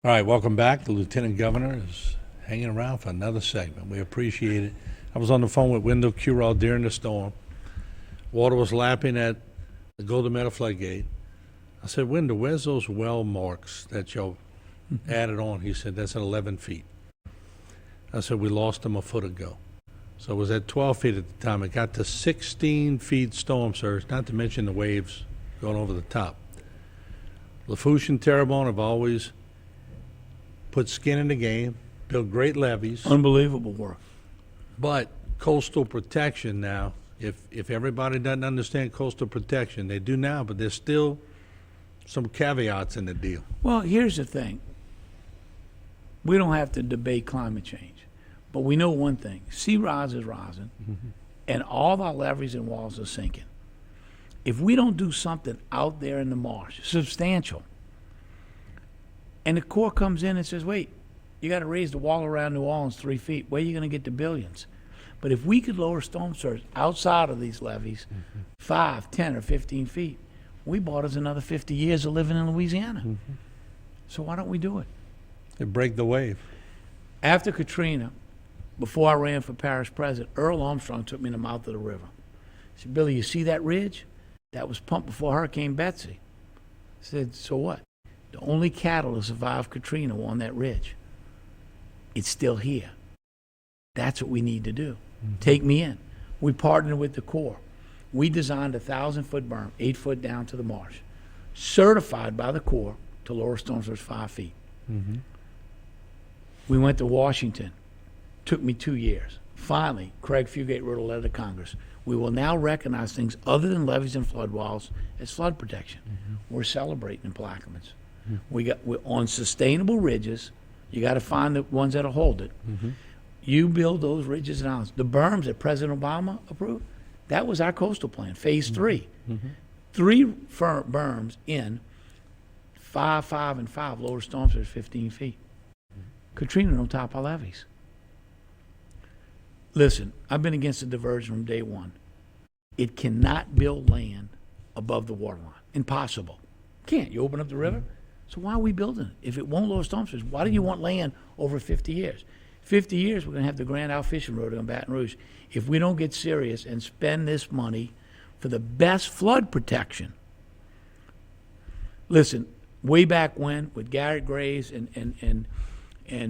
All right, welcome back. The Lieutenant Governor is hanging around for another segment. We appreciate it. I was on the phone with Wendell Curall during the storm. Water was lapping at the Golden Meadow floodgate. I said, Wendell, where's those well marks that y'all added on? He said, that's at 11 feet. I said, we lost them a foot ago. So it was at 12 feet at the time. It got to 16 feet storm surge, not to mention the waves going over the top. Lafourche and Terrebonne have always put skin in the game, built great levees. Unbelievable work. But coastal protection now, if everybody doesn't understand coastal protection, they do now, but there's still some caveats in the deal. Well, here's the thing. We don't have to debate climate change, but we know one thing. Sea rise is rising, and all of our levees and walls are sinking. If we don't do something out there in the marsh, substantial, and the Corps comes in and says, wait, you got to raise the wall around New Orleans 3 feet. Where are you going to get the billions? But if we could lower storm surge outside of these levees 5, 10, or 15 feet, we bought us another 50 years of living in Louisiana. So why don't we do it? They break the wave. After Katrina, before I ran for parish president, Earl Armstrong took me in the mouth of the river. He said, Billy, you see that ridge? That was pumped before Hurricane Betsy. I said, so what? The only cattle to survive Katrina were on that ridge. It's still here. That's what we need to do. Take me in. We partnered with the Corps. We designed a 1,000-foot berm, 8 foot down to the marsh, certified by the Corps to lower storm surge 5 feet. We went to Washington. Took me 2 years. Finally, Craig Fugate wrote a letter to Congress. We will now recognize things other than levees and flood walls as flood protection. We're celebrating in Plaquemines. We're on sustainable ridges. You got to find the ones that'll hold it. You build those ridges and islands. The berms that President Obama approved, that was our coastal plan, phase 3. 3 berms in 5, 5, and 5 lower storm surge 15 feet. Katrina don't top our levees. Listen, I've been against the diversion from day one. It cannot build land above the water line. Impossible. Can't. You open up the river. So why are we building it? If it won't lower storm surge, why do you want land over 50 years? 50 years, we're going to have the Grand Isle Fishing Road on Baton Rouge. If we don't get serious and spend this money for the best flood protection. Listen, way back when, with Garrett Graves and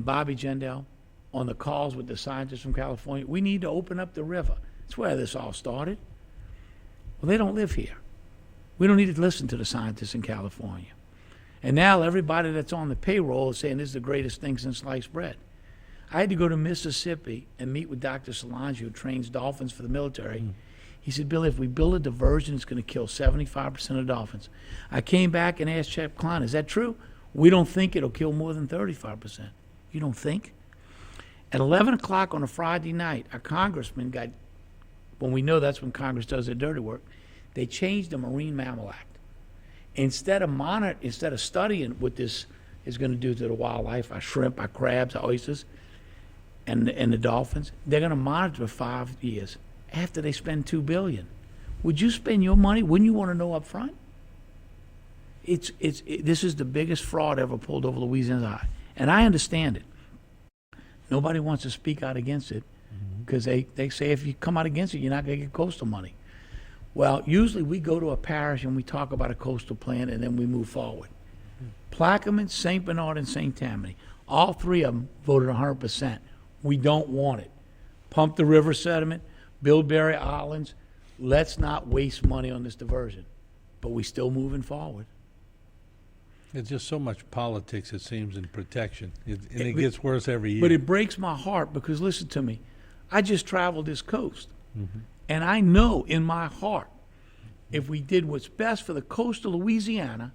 Bobby Jindal, on the calls with the scientists from California, we need to open up the river. That's where this all started. Well, they don't live here. We don't need to listen to the scientists in California. And now everybody that's on the payroll is saying this is the greatest thing since sliced bread. I had to go to Mississippi and meet with Dr. Solange, who trains dolphins for the military. He said, Billy, if we build a diversion, it's going to kill 75% of dolphins. I came back and asked Chip Klein, is that true? We don't think it'll kill more than 35%. You don't think? At 11 o'clock on a Friday night, a congressman got, when we know that's when Congress does their dirty work, they changed the Marine Mammal Act. Instead of studying what this is going to do to the wildlife, our shrimp, our crabs, our oysters, and the dolphins, they're going to monitor for 5 years after they spend $2 billion. Would you spend your money? Wouldn't you want to know up front? This is the biggest fraud ever pulled over Louisiana's eye. And I understand it. Nobody wants to speak out against it because they say if you come out against it, you're not going to get coastal money. Well, usually we go to a parish and we talk about a coastal plan and then we move forward. Plaquemines, St. Bernard, and St. Tammany, all 3 of them voted 100%. We don't want it. Pump the river sediment, build barrier islands. Let's not waste money on this diversion. But we still moving forward. There's just so much politics, it seems, in protection. It gets worse every year. But it breaks my heart because, listen to me, I just traveled this coast. And I know in my heart, if we did what's best for the coast of Louisiana,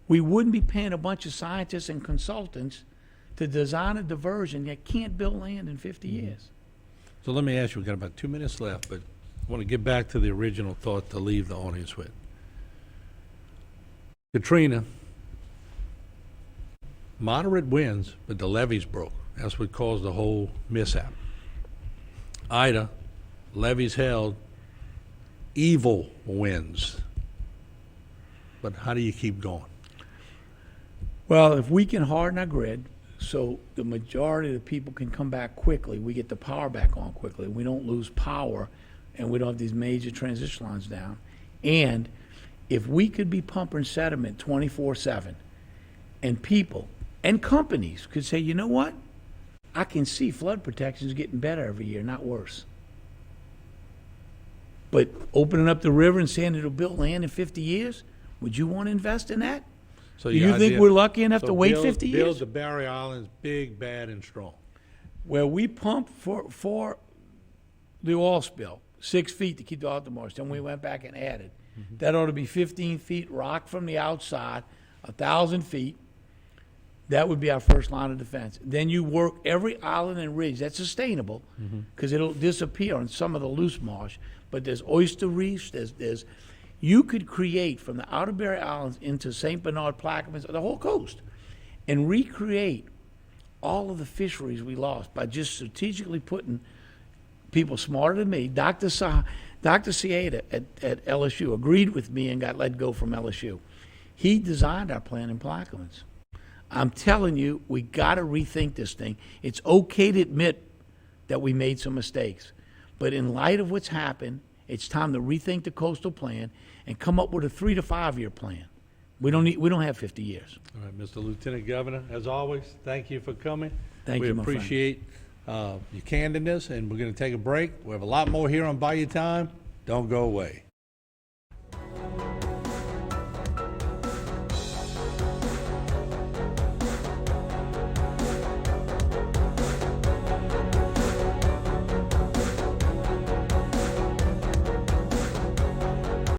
we wouldn't be paying a bunch of scientists and consultants to design a diversion that can't build land in 50 years. So let me ask you, we've got about 2 minutes left, but I want to get back to the original thought to leave the audience with. Katrina, moderate winds, but the levees broke. That's what caused the whole mishap. Ida, levees held, evil winds. But how do you keep going? Well, if we can harden our grid so the majority of the people can come back quickly, we get the power back on quickly, we don't lose power, and we don't have these major transition lines down. And if we could be pumping sediment 24/7, and people and companies could say, you know what? I can see flood protection is getting better every year, not worse. But opening up the river and saying it'll build land in 50 years, would you want to invest in that? So Do your you think idea- we're lucky enough so to wait build- 50 Build years? the Barry Islands big, bad, and strong. Where we pump for the oil spill, 6 feet to keep the water moist, then we went back and added. That ought to be 15 feet rock from the outside, 1,000 feet. That would be our first line of defense. Then you work every island and ridge. That's sustainable because it'll disappear on some of the loose marsh. But there's oyster reefs. You could create from the Outer Barry Islands into St. Bernard, Plaquemines, the whole coast, and recreate all of the fisheries we lost by just strategically putting people smarter than me. Dr. Sieda at LSU agreed with me and got let go from LSU. He designed our plan in Plaquemines. I'm telling you, we got to rethink this thing. It's okay to admit that we made some mistakes. But in light of what's happened, it's time to rethink the coastal plan and come up with a 3 to 5 year plan. We don't have 50 years. All right, Mr. Lieutenant Governor, as always, thank you for coming. Thank you, my friend. We appreciate your candidness, and we're going to take a break. We have a lot more here on Buy Your Time. Don't go away.